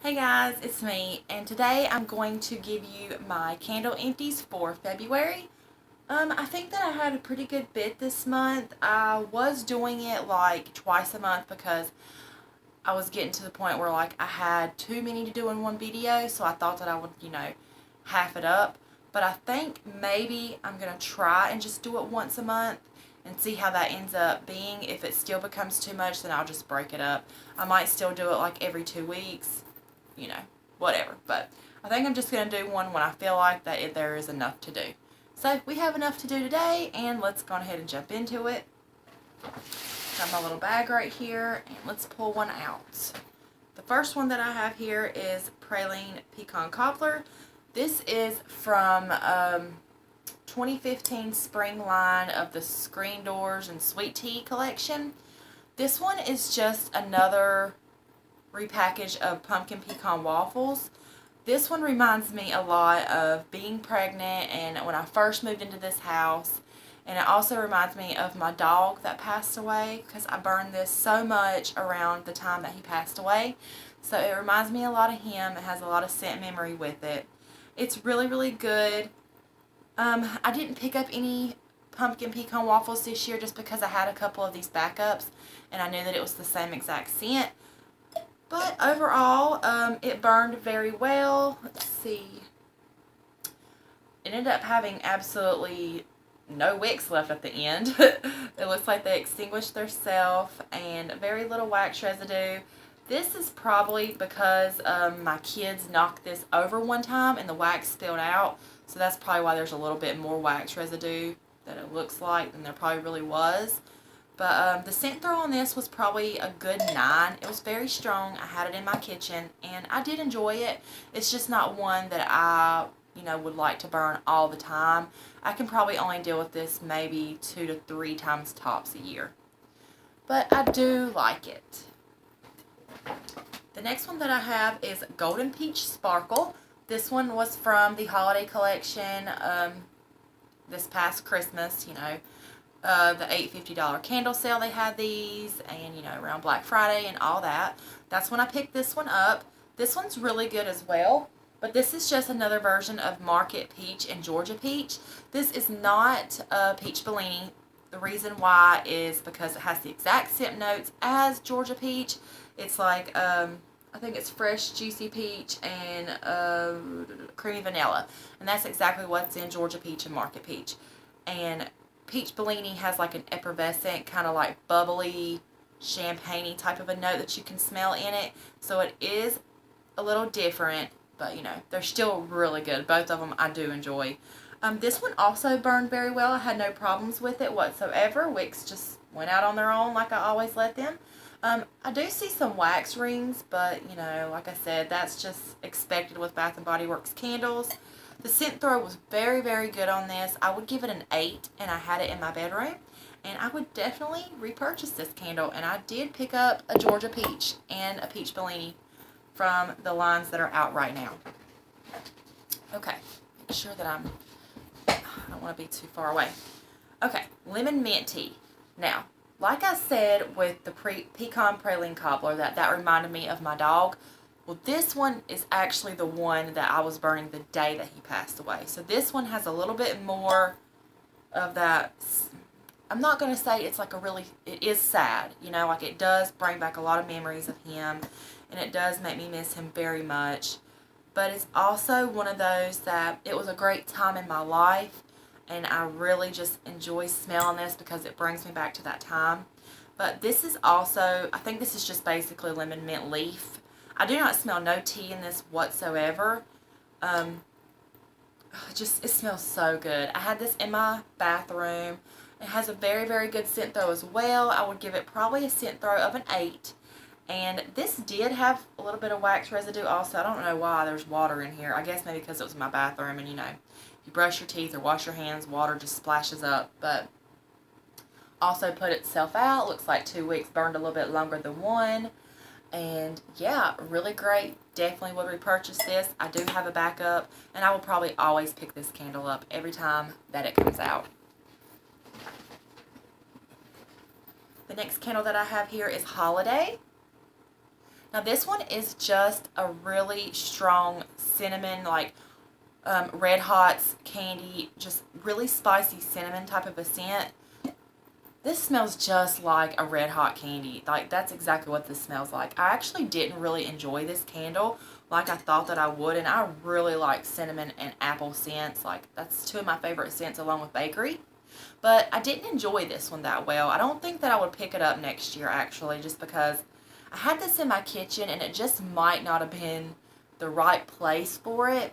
Hey guys, it's me, and today I'm going to give you my candle empties for February. I think that I had a pretty good bit this month. I was doing it like twice a month because I was getting to the point where like I had too many to do in one video, so I thought that I would, half it up. But I think maybe I'm going to try and just do it once a month and see how that ends up being. If it still becomes too much, then I'll just break it up. I might still do it like every 2 weeks. Whatever. But I think I'm just going to do one when I feel like that there is enough to do. So we have enough to do today, and let's go ahead and jump into it. Got my little bag right here, and let's pull one out. The first one that I have here is Praline Pecan Cobbler. This is from 2015 spring line of the Screen Doors and Sweet Tea collection. This one is just another repackage of pumpkin pecan waffles. This one reminds me a lot of being pregnant and when I first moved into this house, and it also reminds me of my dog that passed away because I burned this so much around the time that he passed away. So it reminds me a lot of him. It has a lot of scent memory with it. It's really, really good. I didn't pick up any pumpkin pecan waffles this year just because I had a couple of these backups and I knew that it was the same exact scent. But overall, it burned very well. Let's see. It ended up having absolutely no wicks left at the end. It looks like they extinguished themselves and very little wax residue. This is probably because my kids knocked this over one time and the wax spilled out. So that's probably why there's a little bit more wax residue that it looks like than there probably really was. But the scent throw on this was probably a good 9. It was very strong. I had it in my kitchen, and I did enjoy it. It's just not one that I, would like to burn all the time. I can probably only deal with this maybe 2 to 3 times tops a year. But I do like it. The next one that I have is Golden Peach Sparkle. This one was from the holiday collection this past Christmas, the $8.50 candle sale. They had these, and around Black Friday and all that. That's when I picked this one up. This one's really good as well, but this is just another version of Market Peach and Georgia Peach. This is not Peach Bellini. The reason why is because it has the exact scent notes as Georgia Peach. It's like I think it's fresh juicy peach and creamy vanilla, and that's exactly what's in Georgia Peach and Market Peach. And Peach Bellini has like an effervescent, kind of like bubbly, champagne-y type of a note that you can smell in it. So it is a little different, but they're still really good. Both of them I do enjoy. This one also burned very well. I had no problems with it whatsoever. Wicks just went out on their own like I always let them. I do see some wax rings, but like I said, that's just expected with Bath & Body Works candles. The scent throw was very, very good on this. I would give it an 8, and I had it in my bedroom. And I would definitely repurchase this candle. And I did pick up a Georgia Peach and a Peach Bellini from the lines that are out right now. Okay, make sure that I don't want to be too far away. Okay, Lemon Mint Tea. Now, like I said with the Pecan Praline Cobbler, that reminded me of my dog. Well, this one is actually the one that I was burning the day that he passed away. So this one has a little bit more of that. I'm not going to say it's like it is sad. Like it does bring back a lot of memories of him. And it does make me miss him very much. But it's also one of those that it was a great time in my life. And I really just enjoy smelling this because it brings me back to that time. But this is also, I think this is just basically lemon mint leaf. I do not smell no tea in this whatsoever. It smells so good. I had this in my bathroom. It has a very, very good scent throw as well. I would give it probably a scent throw of an 8. And this did have a little bit of wax residue also. I don't know why there's water in here. I guess maybe because it was in my bathroom and if you brush your teeth or wash your hands, water just splashes up. But also put itself out. Looks like 2 weeks, burned a little bit longer than 1. And yeah, really great. Definitely would repurchase this. I do have a backup, and I will probably always pick this candle up every time that it comes out. The next candle that I have here is Holiday. Now this one is just a really strong cinnamon, like Red Hot's candy, just really spicy cinnamon type of a scent. This smells just like a Red Hot candy. Like, that's exactly what this smells like. I actually didn't really enjoy this candle like I thought that I would, and I really like cinnamon and apple scents. Like, that's two of my favorite scents along with bakery. But I didn't enjoy this one that well. I don't think that I would pick it up next year, actually, just because I had this in my kitchen and it just might not have been the right place for it.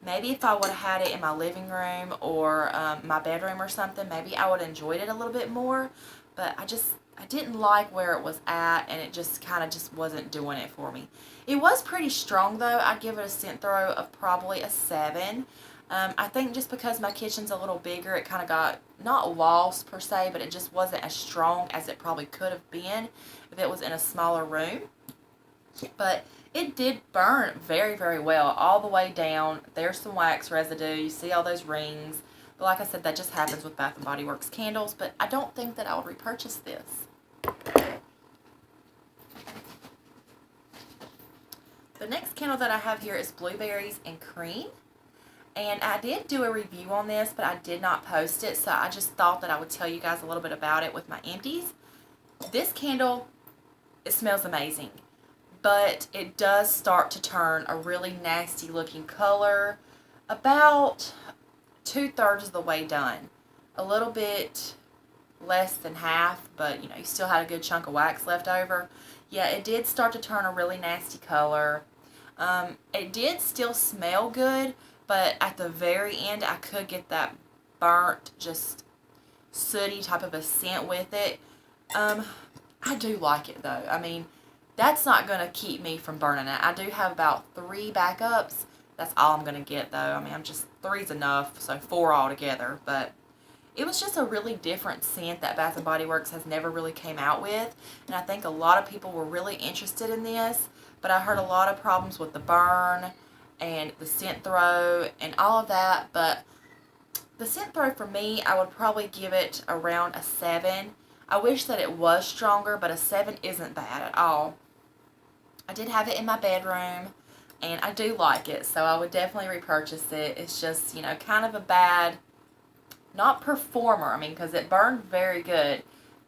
Maybe if I would have had it in my living room or my bedroom or something, maybe I would have enjoyed it a little bit more. But I didn't like where it was at, and it just kind of just wasn't doing it for me. It was pretty strong, though. I'd give it a scent throw of probably a 7. I think just because my kitchen's a little bigger, it kind of got, not lost per se, but it just wasn't as strong as it probably could have been if it was in a smaller room. But it did burn very, very well all the way down. There's some wax residue. You see all those rings. But like I said, that just happens with Bath & Body Works candles. But I don't think that I would repurchase this. The next candle that I have here is Blueberries and Cream. And I did do a review on this, but I did not post it. So I just thought that I would tell you guys a little bit about it with my Empties. This candle, it smells amazing. But it does start to turn a really nasty looking color about 2/3 of the way done. A little bit less than half, but you know, you still had a good chunk of wax left over. Yeah, it did start to turn a really nasty color. It did still smell good, but at the very end I could get that burnt, just sooty type of a scent with it. I do like it though. I mean, that's not going to keep me from burning it. I do have about 3 backups. That's all I'm going to get, though. I mean, 3's enough, so 4 altogether. But it was just a really different scent that Bath & Body Works has never really came out with. And I think a lot of people were really interested in this. But I heard a lot of problems with the burn and the scent throw and all of that. But the scent throw for me, I would probably give it around a 7. I wish that it was stronger, but a 7 isn't bad at all. I did have it in my bedroom, and I do like it, so I would definitely repurchase it. It's just, you know, kind of a bad, not performer, I mean, because it burned very good.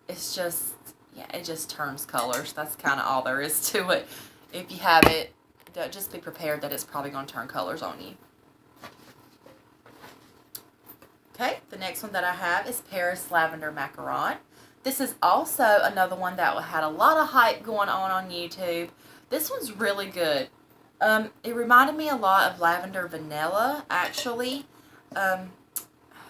It's just, yeah, it just turns colors. That's kind of all there is to it. If you have it, just be prepared that it's probably going to turn colors on you. Okay, the next one that I have is Paris Lavender Macaron. This is also another one that had a lot of hype going on YouTube. This one's really good. It reminded me a lot of Lavender Vanilla, actually.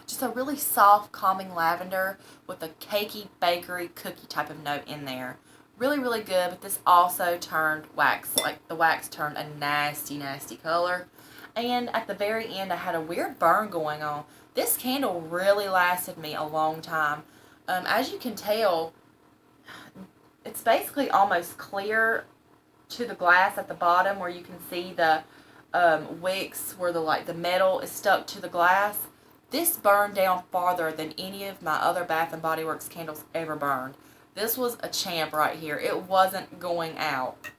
Just a really soft, calming lavender with a cakey, bakery, cookie type of note in there. Really, really good, but this also turned wax. Like, the wax turned a nasty, nasty color. And at the very end, I had a weird burn going on. This candle really lasted me a long time. As you can tell, it's basically almost clear to the glass at the bottom where you can see the wicks where the metal is stuck to the glass. This burned down farther than any of my other Bath & Body Works candles ever burned. This was a champ right here. It wasn't going out.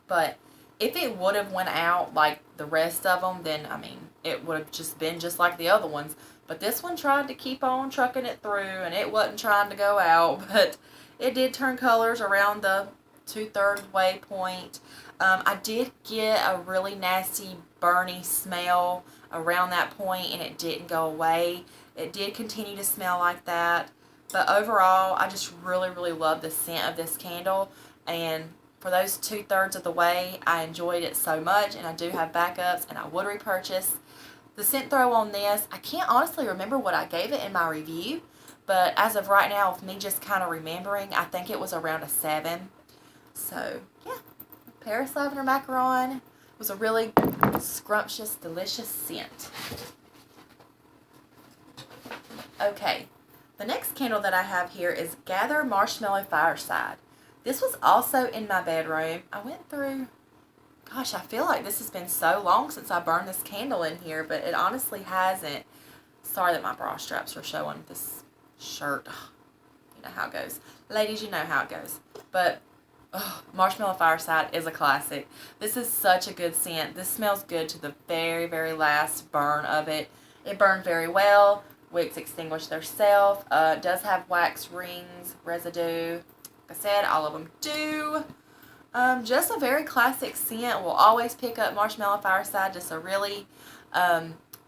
But if it would have went out like the rest of them, then, I mean, it would have just been just like the other ones. But this one tried to keep on trucking it through, and it wasn't trying to go out. But it did turn colors around the 2/3 way point. I did get a really nasty burny smell around that point, and it didn't go away. It did continue to smell like that. But overall, I just really, really love the scent of this candle. And for those 2/3 of the way, I enjoyed it so much, and I do have backups, and I would repurchase. The scent throw on this, I can't honestly remember what I gave it in my review, but as of right now, with me just kind of remembering, I think it was around a 7. So, yeah, Paris Lavender Macaron was a really scrumptious, delicious scent. Okay, the next candle that I have here is Gather Marshmallow Fireside. This was also in my bedroom. I went through, gosh, I feel like this has been so long since I burned this candle in here, but it honestly hasn't. Sorry that my bra straps are showing this shirt. You know how it goes. Ladies, you know how it goes. But Oh, Marshmallow Fireside is a classic. This is such a good scent. This smells good to the very, very last burn of it. It burned very well. Wicks extinguished theirself. It does have wax rings, residue. Like I said, all of them do. Just a very classic scent. We'll always pick up Marshmallow Fireside. Just a really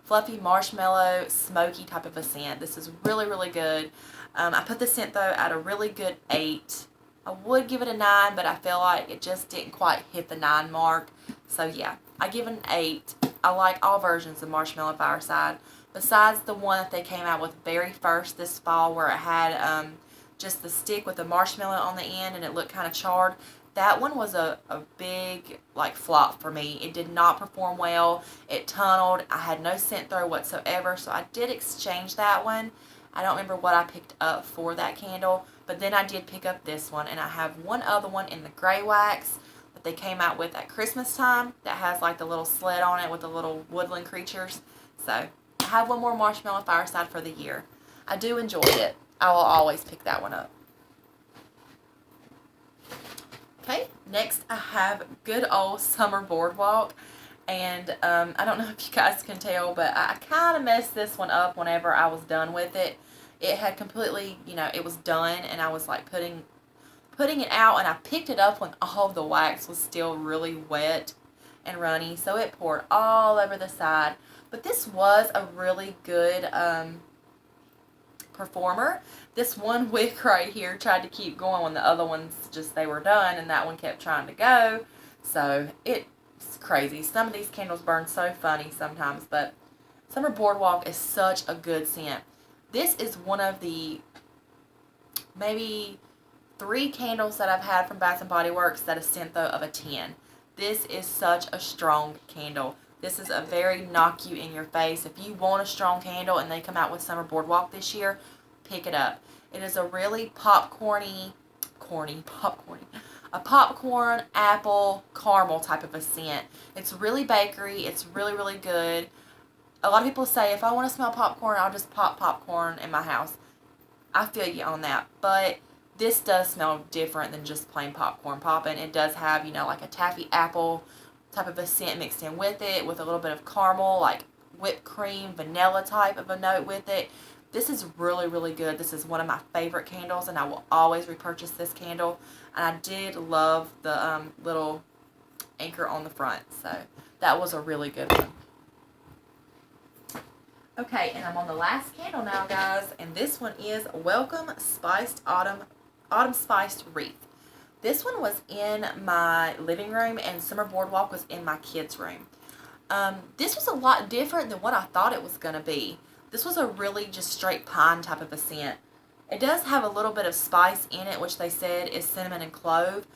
fluffy marshmallow, smoky type of a scent. This is really, really good. I put the scent, though, at a really good 8. I would give it a 9, but I feel like it just didn't quite hit the 9 mark. So, yeah, I give it an 8. I like all versions of Marshmallow Fireside. Besides the one that they came out with very first this fall where it had just the stick with the marshmallow on the end and it looked kind of charred. That one was a big, like, flop for me. It did not perform well. It tunneled. I had no scent throw whatsoever, so I did exchange that one. I don't remember what I picked up for that candle, but then I did pick up this one, and I have one other one in the gray wax that they came out with at Christmas time that has, like, the little sled on it with the little woodland creatures. So, I have one more Marshmallow Fireside for the year. I do enjoy it. I will always pick that one up. Okay, next I have good old Summer Boardwalk, and I don't know if you guys can tell, but I kind of messed this one up whenever I was done with it. It had completely, it was done, and I was like putting it out, and I picked it up when all of the wax was still really wet and runny, so it poured all over the side. But this was a really good performer. This one wick right here tried to keep going when the other ones they were done, and that one kept trying to go. So it's crazy. Some of these candles burn so funny sometimes, but Summer Boardwalk is such a good scent. This is one of the maybe 3 candles that I've had from Bath & Body Works that is scent though of a 10. This is such a strong candle. This is a very knock you in your face. If you want a strong candle and they come out with Summer Boardwalk this year, pick it up. It is a really a popcorn, apple, caramel type of a scent. It's really bakery. It's really, really good. A lot of people say, if I want to smell popcorn, I'll just pop popcorn in my house. I feel you on that. But this does smell different than just plain popcorn popping. It does have, like a taffy apple type of a scent mixed in with it, with a little bit of caramel, like whipped cream, vanilla type of a note with it. This is really, really good. This is one of my favorite candles, and I will always repurchase this candle. And I did love the little anchor on the front, so that was a really good one. Okay, and I'm on the last candle now, guys, and this one is Welcome Spiced Autumn Spiced Wreath. This one was in my living room, and Summer Boardwalk was in my kids' room. This was a lot different than what I thought it was going to be. This was a really just straight pine type of a scent. It does have a little bit of spice in it, which they said is cinnamon and clove.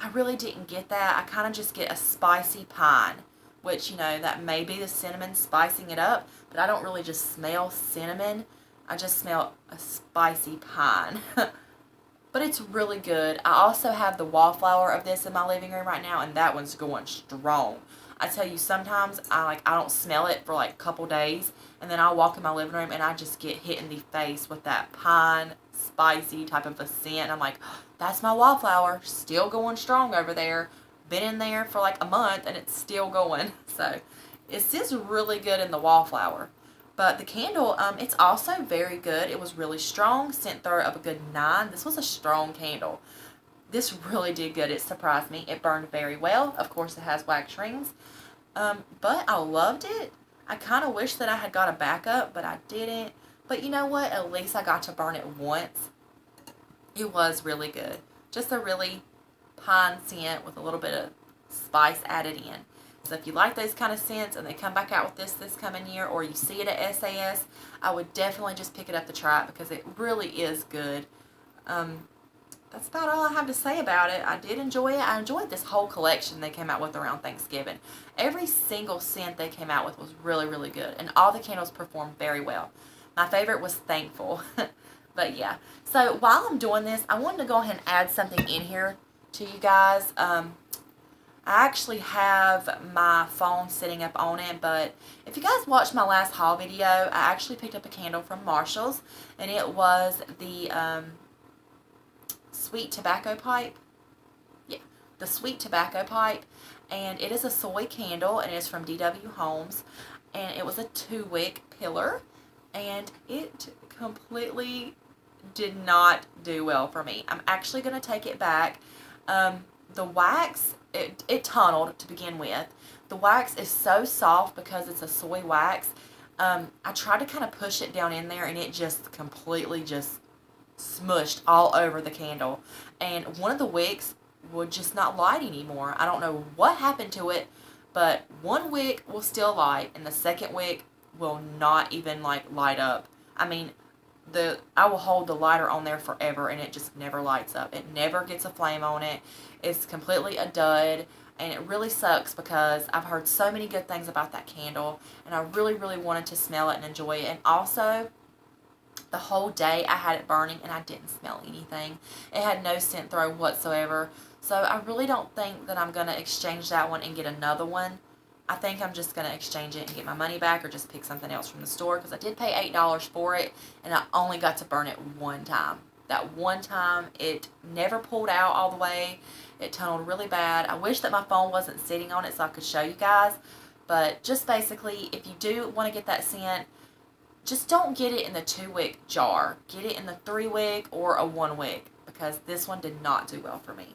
I really didn't get that. I kind of just get a spicy pine, which, that may be the cinnamon spicing it up, but I don't really just smell cinnamon. I just smell a spicy pine. But it's really good. I also have the wallflower of this in my living room right now, and that one's going strong. I tell you, sometimes I don't smell it for like a couple days, and then I'll walk in my living room and I just get hit in the face with that pine, spicy type of a scent. And I'm like, oh, that's my wallflower, still going strong over there. Been in there for like a month and it's still going. So it's just really good in the wallflower. But the candle, it's also very good. It was really strong, scent throw of a good 9. This was a strong candle. This really did good. It surprised me. It burned very well. Of course, it has wax rings. But I loved it. I kind of wish that I had got a backup, but I didn't. But you know what? At least I got to burn it once. It was really good. Just a really pine scent with a little bit of spice added in. So if you like those kind of scents and they come back out with this coming year, or you see it at SAS, I would definitely just pick it up to try it because it really is good. That's about all I have to say about it. I did enjoy it. I enjoyed this whole collection they came out with around Thanksgiving. Every single scent they came out with was really, really good. And all the candles performed very well. My favorite was Thankful. But yeah. So while I'm doing this, I wanted to go ahead and add something in here to you guys. I actually have my phone sitting up on it, but if you guys watched my last haul video, I actually picked up a candle from Marshall's, and it was the sweet tobacco pipe. the sweet tobacco pipe, and it is a soy candle, and it is from DW Homes, and it was a 2-wick pillar, and it completely did not do well for me. I'm actually going to take it back. The wax, it tunneled to begin with. The wax is so soft because it's a soy wax. I tried to kind of push it down in there, and it just completely just smushed all over the candle. And one of the wicks would just not light anymore. I don't know what happened to it, but one wick will still light, and the second wick will not even like light up. I mean, I will hold the lighter on there forever, and it just never lights up. It never gets a flame on it. It's completely a dud, and it really sucks because I've heard so many good things about that candle, and I really, really wanted to smell it and enjoy it. And also, the whole day I had it burning, and I didn't smell anything. It had no scent throw whatsoever. So I really don't think that I'm going to exchange that one and get another one. I think I'm just going to exchange it and get my money back, or just pick something else from the store, because I did pay $8 for it, and I only got to burn it one time. That one time, it never pulled out all the way. It tunneled really bad. I wish that my phone wasn't sitting on it so I could show you guys. But just basically, if you do want to get that scent, just don't get it in the 2-wick jar. Get it in the 3-wick or a 1-wick, because this one did not do well for me.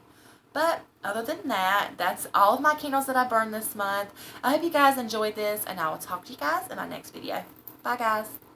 But other than that, that's all of my candles that I burned this month. I hope you guys enjoyed this, and I will talk to you guys in my next video. Bye, guys.